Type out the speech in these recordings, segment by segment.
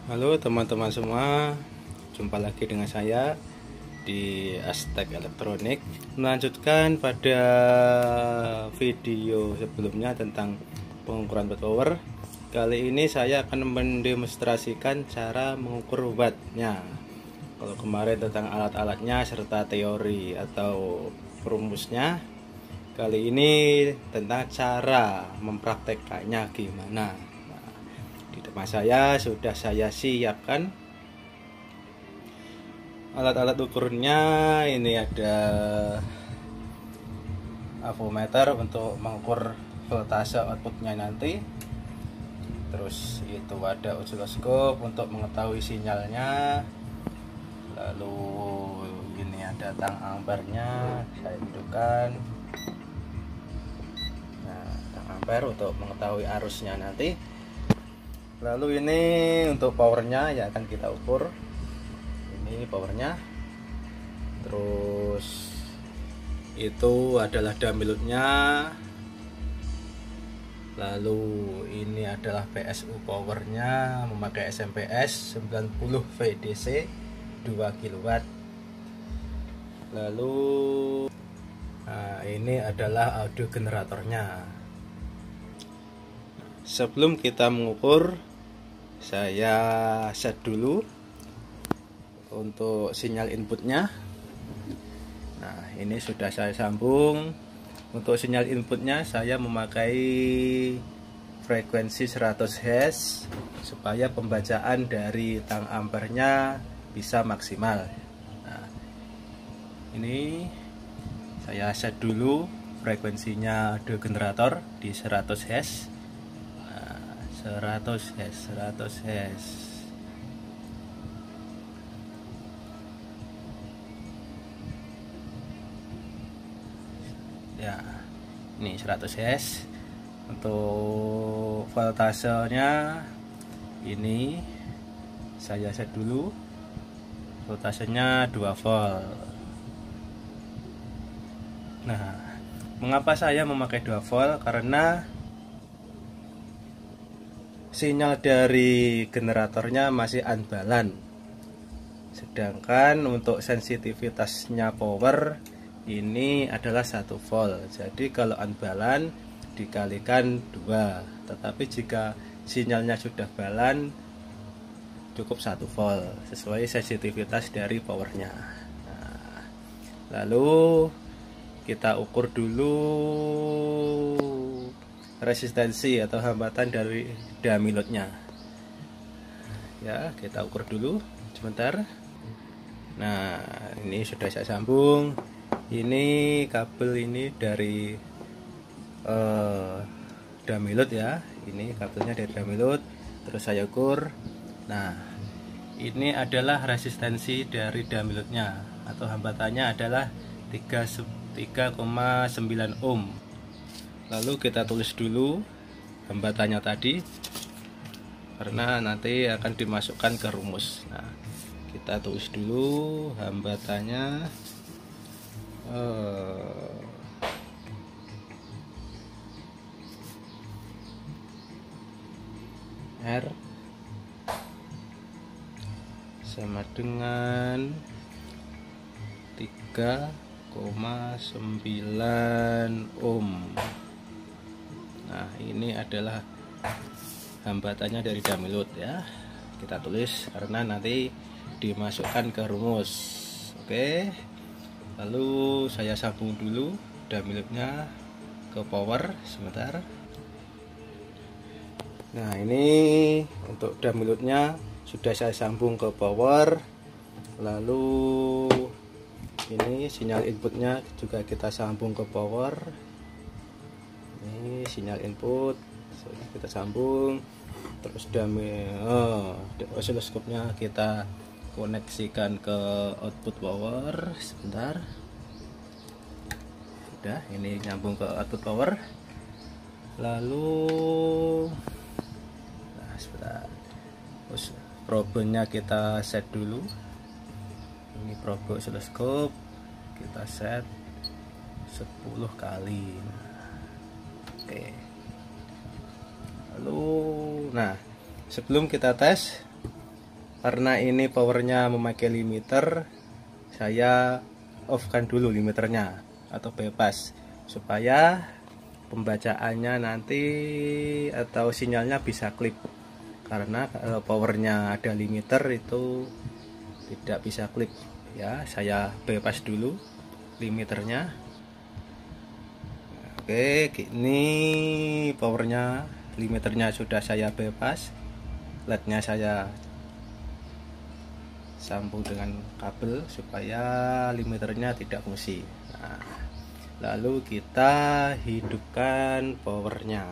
Halo teman-teman semua, jumpa lagi dengan saya di Aztec Elektronik. Melanjutkan pada video sebelumnya tentang pengukuran watt power. Kali ini saya akan mendemonstrasikan cara mengukur wattnya. Kalau kemarin tentang alat-alatnya serta teori atau rumusnya, kali ini tentang cara mempraktekannya gimana. Di depan saya sudah saya siapkan alat-alat ukurnya. Ini ada avometer untuk mengukur voltase outputnya nanti. Terus itu ada oscilloscope untuk mengetahui sinyalnya. Lalu ini ada tang ampernya, saya hidupkan. Nah, tang ampere untuk mengetahui arusnya nanti. Lalu ini untuk powernya ya akan kita ukur. Ini powernya. Terus itu adalah damilutnya. Lalu ini adalah PSU powernya memakai SMPS 90 VDC 2 kW. Lalu ini adalah audio generatornya. Sebelum kita mengukur, saya set dulu untuk sinyal inputnya. Nah, ini sudah saya sambung. Untuk sinyal inputnya saya memakai frekuensi 100 Hz supaya pembacaan dari tang ampernya bisa maksimal. Nah, ini saya set dulu frekuensinya audio generator di 100 Hz. 100 Hz. Ya, ini 100 Hz. Untuk voltasenya ini saya set dulu. Voltasenya 2 volt. Nah, mengapa saya memakai 2 volt? Karena sinyal dari generatornya masih unbalance, sedangkan untuk sensitivitasnya power ini adalah 1 volt. Jadi kalau unbalance dikalikan 2, tetapi jika sinyalnya sudah balance cukup 1 volt sesuai sensitivitas dari powernya. Nah, lalu kita ukur dulu resistensi atau hambatan dari damilutnya. Ya, kita ukur dulu sebentar. Nah, ini sudah saya sambung. Ini kabel ini dari damilut ya. Ini kabelnya dari damilut. Terus saya ukur. Nah, ini adalah resistensi dari damilutnya atau hambatannya adalah 3,9 ohm. Lalu kita tulis dulu hambatannya tadi, karena nanti akan dimasukkan ke rumus. Nah, kita tulis dulu hambatannya R sama dengan 3,9 ohm. Nah, ini adalah hambatannya dari damilut ya. Kita tulis karena nanti dimasukkan ke rumus. Oke. Lalu saya sambung dulu damilutnya ke power sebentar. Nah, ini untuk damilutnya sudah saya sambung ke power. Lalu ini sinyal inputnya juga kita sambung ke power. Ini sinyal input kita sambung. Terus oscilloscope-nya kita koneksikan ke output power sebentar. Sudah, ini nyambung ke output power. Lalu sebentar. Terus probenya kita set dulu. Ini probe oscilloscope kita set 10 kali. Oke. Lalu, nah, sebelum kita tes, Karena ini powernya memakai limiter, saya off kan dulu limiternya atau bypass supaya pembacaannya nanti atau sinyalnya bisa klip. Karena kalau powernya ada limiter itu tidak bisa klip ya. Saya bypass dulu limiternya. Oke, ini powernya, limiternya sudah saya bypass, lednya saya sambung dengan kabel supaya limiternya tidak fungsi. Nah, lalu kita hidupkan powernya,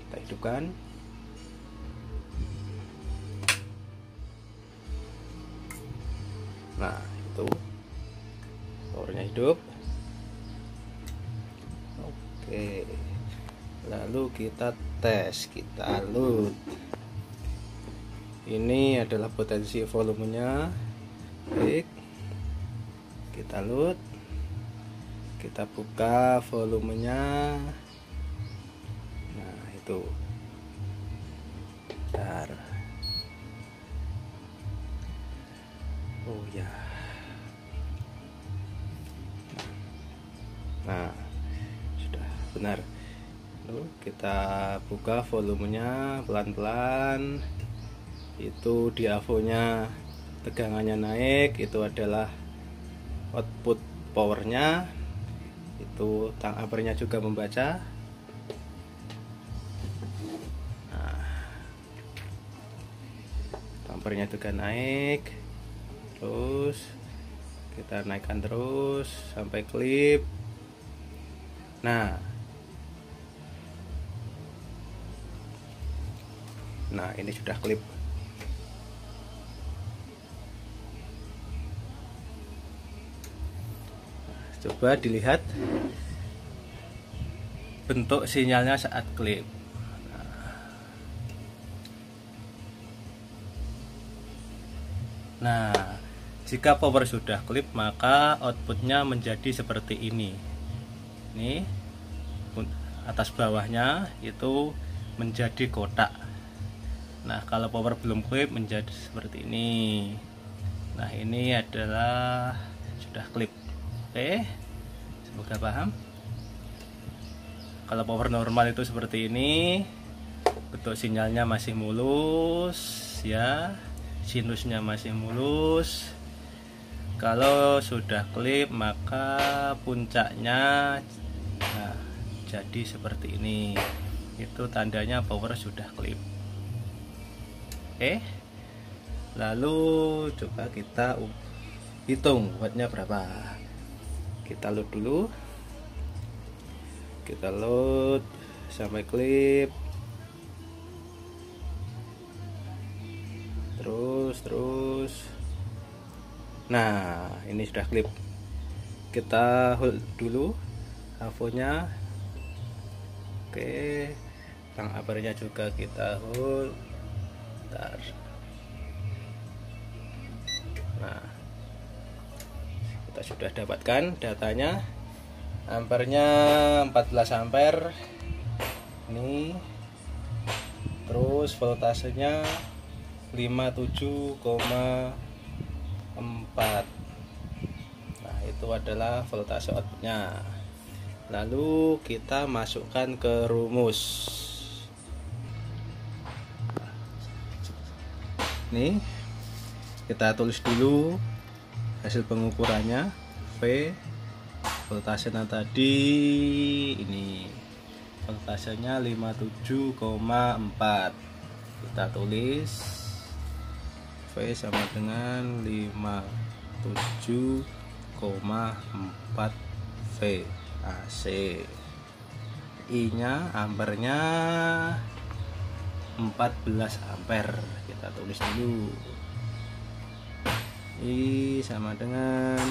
kita hidupkan. Nah, itu powernya hidup. Oke, lalu kita tes, kita load. Ini adalah potensi volumenya. Baik, kita load, kita buka volumenya. Nah, itu bentar. Oh ya. Nah, sudah benar. Lalu kita buka volumenya pelan-pelan. Itu diavonya tegangannya naik, itu adalah output powernya. Itu tang ampernya juga membaca. Nah, ampernya juga naik. Terus kita naikkan terus sampai klip. Nah, ini sudah klip. Coba dilihat bentuk sinyalnya saat klip. Nah, jika power sudah klip maka outputnya menjadi seperti ini. Ini atas bawahnya itu menjadi kotak. Nah, kalau power belum klip menjadi seperti ini. Nah, ini adalah sudah klip. Oke, semoga paham. Kalau power normal itu seperti ini, bentuk sinyalnya masih mulus ya, sinusnya masih mulus. Kalau sudah klip maka puncaknya jadi seperti ini. Itu tandanya power sudah klip. Oke, lalu coba kita hitung wattnya berapa. Kita load dulu, kita load sampai klip, terus. Nah, ini sudah klip. Kita hold dulu avonya. Oke, tang ampernya juga kita hold. Bentar. Nah, kita sudah dapatkan datanya. Ampernya 14 ampere. Ini. Terus voltasenya 57,4. Nah, itu adalah voltase outputnya. Lalu kita masukkan ke rumus. Nih, kita tulis dulu hasil pengukurannya. V voltasenya tadi ini, voltasenya 57,4. Kita tulis V sama dengan 57,4 V AC. I nya ampernya 14 ampere. Kita tulis dulu I sama dengan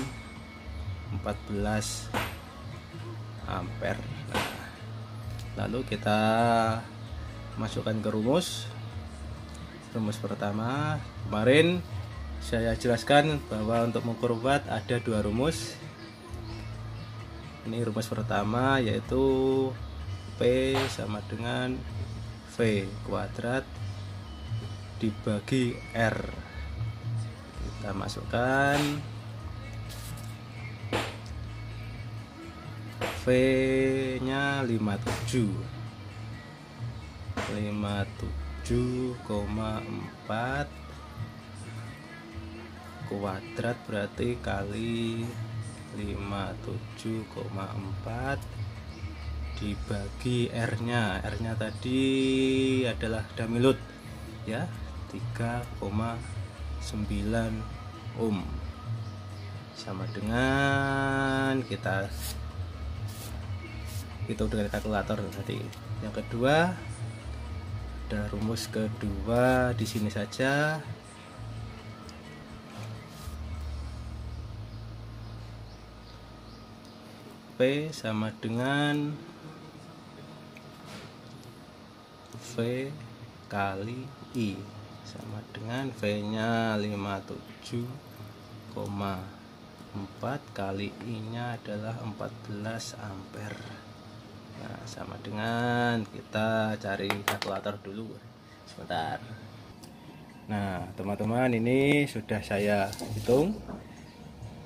14 ampere. Nah, lalu kita masukkan ke rumus pertama. Kemarin saya jelaskan bahwa untuk mengukur watt ada dua rumus. Ini rumus pertama yaitu P sama dengan V kuadrat dibagi R. Kita masukkan V nya 57,4 kuadrat berarti kali 57,4 dibagi R nya. R nya tadi adalah Damilut ya, 3,9 ohm, sama dengan kita hitung dengan kalkulator tadi. Yang kedua, ada rumus kedua di sini saja. P sama dengan V kali I, sama dengan V nya 57,4 kali I nya adalah 14 ampere. Nah, sama dengan, kita cari kalkulator dulu sebentar. Nah teman-teman, ini sudah saya hitung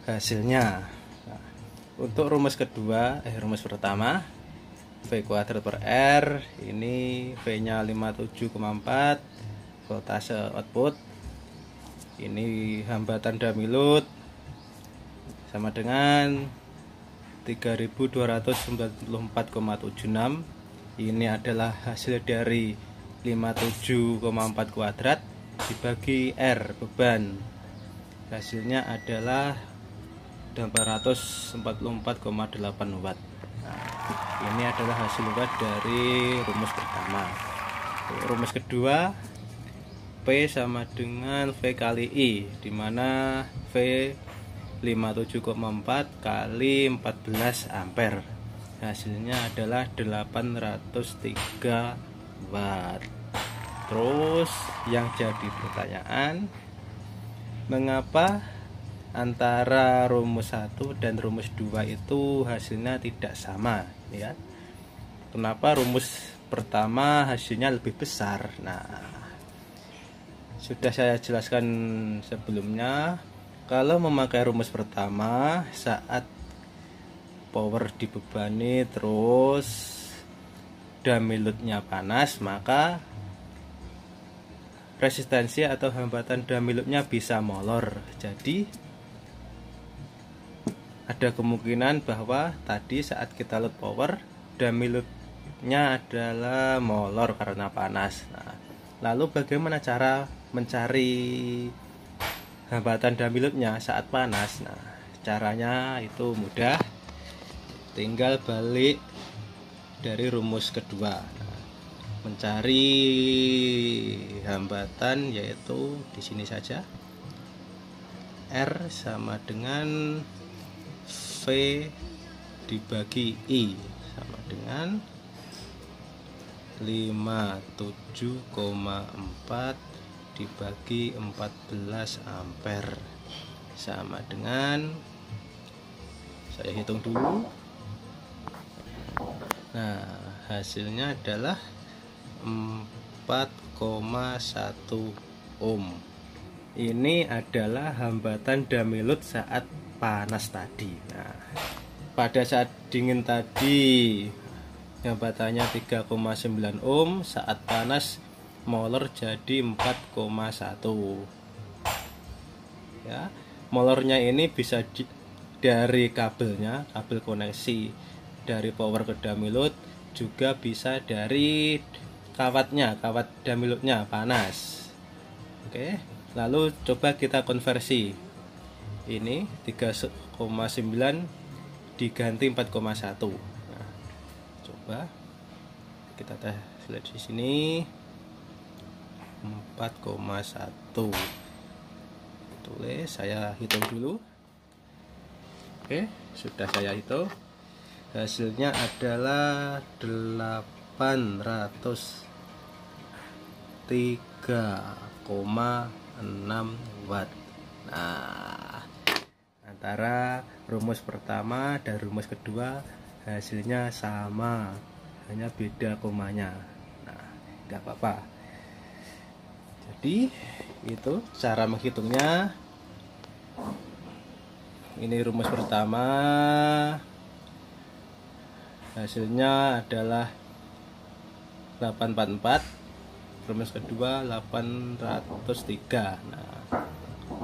hasilnya. Untuk rumus kedua, rumus pertama, V kuadrat per R, ini V nya 57,4 voltase output, ini hambatan Damilut sama dengan 3294,76. Ini adalah hasil dari 57,4 kuadrat dibagi R beban, hasilnya adalah 844,8 watt. Nah, ini adalah hasil watt dari rumus pertama. Rumus kedua, P sama dengan V kali I, dimana V 57,4 kali 14 ampere, hasilnya adalah 803 watt. Terus yang jadi pertanyaan, mengapa antara rumus 1 dan rumus 2 itu hasilnya tidak sama ya? Kenapa rumus pertama hasilnya lebih besar? Nah, sudah saya jelaskan sebelumnya. Kalau memakai rumus pertama, saat power dibebani terus Damilutnya panas, maka resistensi atau hambatan Damilutnya bisa molor. Jadi ada kemungkinan bahwa tadi saat kita load power, Damilutnya adalah molor karena panas. Nah, lalu bagaimana cara mencari hambatan Damilutnya saat panas? Nah, caranya itu mudah, tinggal balik dari rumus kedua. Nah, mencari hambatan yaitu di sini saja, R sama dengan V dibagi I, sama dengan 57,4 dibagi 14 ampere, sama dengan, saya hitung dulu. Nah, hasilnya adalah 4,1 ohm. Ini adalah hambatan Damilut saat panas tadi. Nah, pada saat dingin tadi hambatannya 3,9 ohm, saat panas molor jadi 4,1 ya. Molornya ini bisa dari kabelnya, kabel koneksi dari power ke Damilut, juga bisa dari kawatnya, kawat Damilutnya panas. Oke, lalu coba kita konversi. Ini 3,9 diganti 4,1. Nah, coba kita lihat di sini, 4,1. Tulis, saya hitung dulu. Oke, sudah saya hitung. Hasilnya adalah 803,6 watt. Nah, antara rumus pertama dan rumus kedua hasilnya sama, hanya beda komanya. Nah, nggak apa-apa. tadi itu cara menghitungnya. Ini rumus pertama, hasilnya adalah 844, rumus kedua 803. Nah,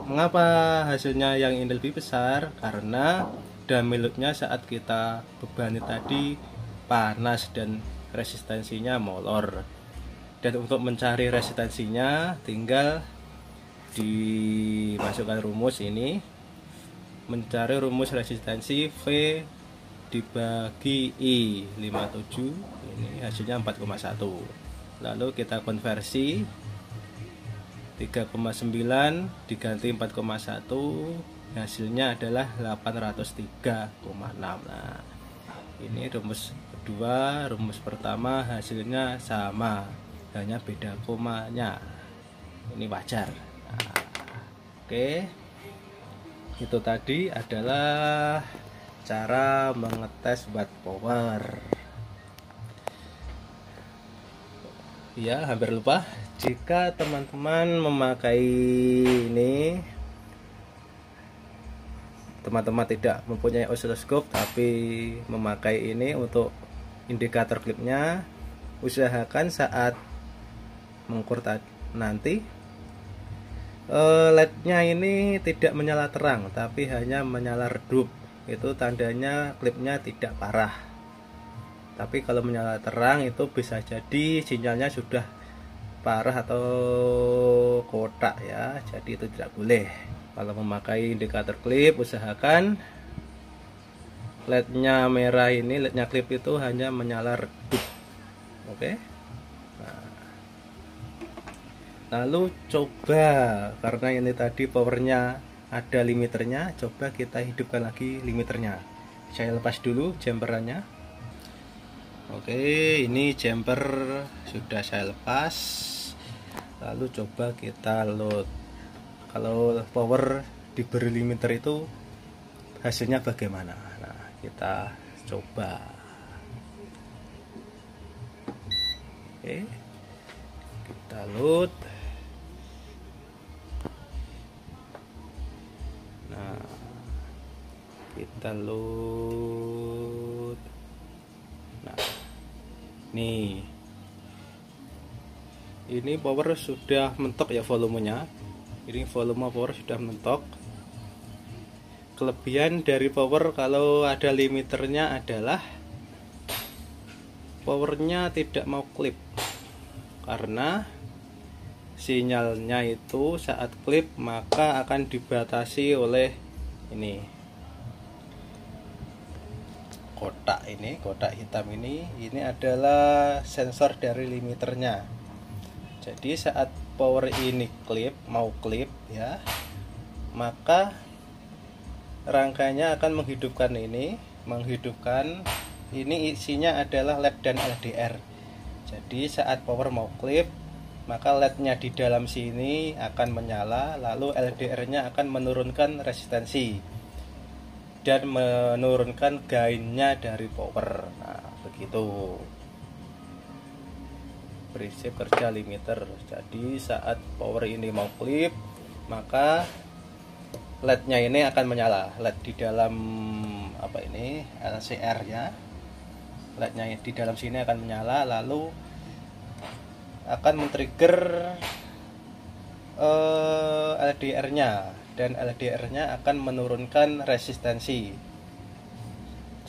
mengapa hasilnya yang ini lebih besar? Karena dummy loadnya saat kita bebani tadi panas dan resistensinya molor. Dan untuk mencari resistensinya tinggal dimasukkan rumus ini, mencari rumus resistensi V dibagi I 57, ini hasilnya 4,1. Lalu kita konversi 3,9 diganti 4,1, hasilnya adalah 803,6. Nah, ini rumus kedua, rumus pertama hasilnya sama, hanya beda komanya. Ini wajar. Nah, oke. Itu tadi adalah cara mengetes watt power. Ya, hampir lupa. Jika teman-teman memakai ini, teman-teman tidak mempunyai osiloskop tapi memakai ini untuk indikator klipnya, usahakan saat mengukur nanti LED-nya ini tidak menyala terang tapi hanya menyala redup. Itu tandanya klipnya tidak parah. Tapi kalau menyala terang itu bisa jadi sinyalnya sudah parah atau kotak ya. Jadi itu tidak boleh. Kalau memakai indikator klip, usahakan LED-nya merah ini, LED-nya klip itu hanya menyala redup. Oke. Lalu coba, karena ini tadi powernya ada limiternya, coba kita hidupkan lagi limiternya. Saya lepas dulu jumperannya. Oke, ini jumper sudah saya lepas. Lalu coba kita load. Kalau power diberi limiter itu hasilnya bagaimana? Nah, kita coba. Oke, kita load. Kita load. Nah, nih, ini power sudah mentok ya volumenya. Ini volume power sudah mentok. Kelebihan dari power kalau ada limiternya adalah powernya tidak mau klip, karena sinyalnya itu saat klip maka akan dibatasi oleh ini kotak hitam ini adalah sensor dari limiternya. Jadi saat power ini mau klip ya, maka rangkainya akan menghidupkan ini isinya adalah LED dan LDR. Jadi saat power mau klip, maka LED-nya di dalam sini akan menyala, lalu LDR-nya akan menurunkan resistensi dan menurunkan gainnya dari power. Nah, begitu prinsip kerja limiter. Jadi saat power ini mau klip, maka LED-nya ini akan menyala. LED di dalam LCR ya. LED-nya di dalam sini akan menyala, lalu akan men-trigger LDR-nya, dan LDR-nya akan menurunkan resistensi.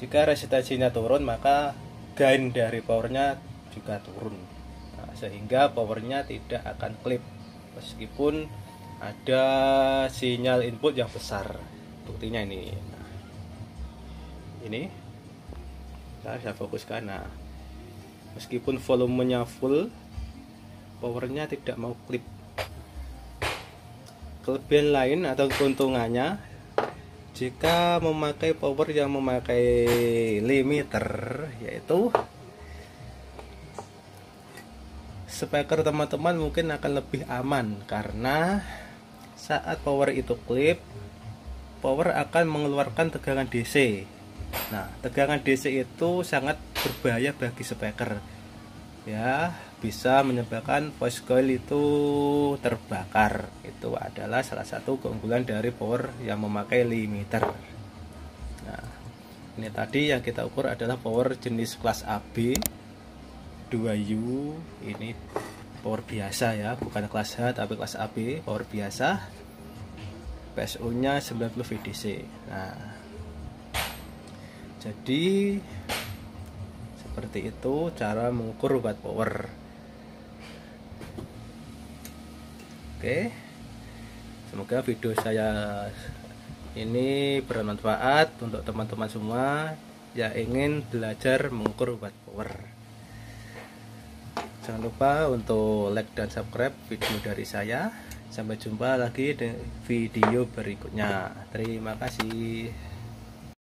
Jika resistensinya turun, maka gain dari powernya juga turun. Nah, sehingga powernya tidak akan klip meskipun ada sinyal input yang besar. Buktinya ini. Nah, ini saya fokuskan. Nah, meskipun volumenya full, powernya tidak mau klip. Kelebihan lain atau keuntungannya, jika memakai power yang memakai limiter, yaitu speaker teman-teman mungkin akan lebih aman, karena saat power itu klip, power akan mengeluarkan tegangan DC. Nah, tegangan DC itu sangat berbahaya bagi speaker. ya bisa menyebabkan voice coil itu terbakar. Itu adalah salah satu keunggulan dari power yang memakai limiter. Nah, ini tadi yang kita ukur adalah power jenis kelas AB 2U. Ini power biasa ya, bukan kelas H tapi kelas AB, power biasa. PSU nya 90 VDC. Nah, jadi seperti itu cara mengukur watt power. Oke, semoga video saya ini bermanfaat untuk teman-teman semua yang ingin belajar mengukur watt power. Jangan lupa untuk like dan subscribe video dari saya. Sampai jumpa lagi di video berikutnya. Terima kasih.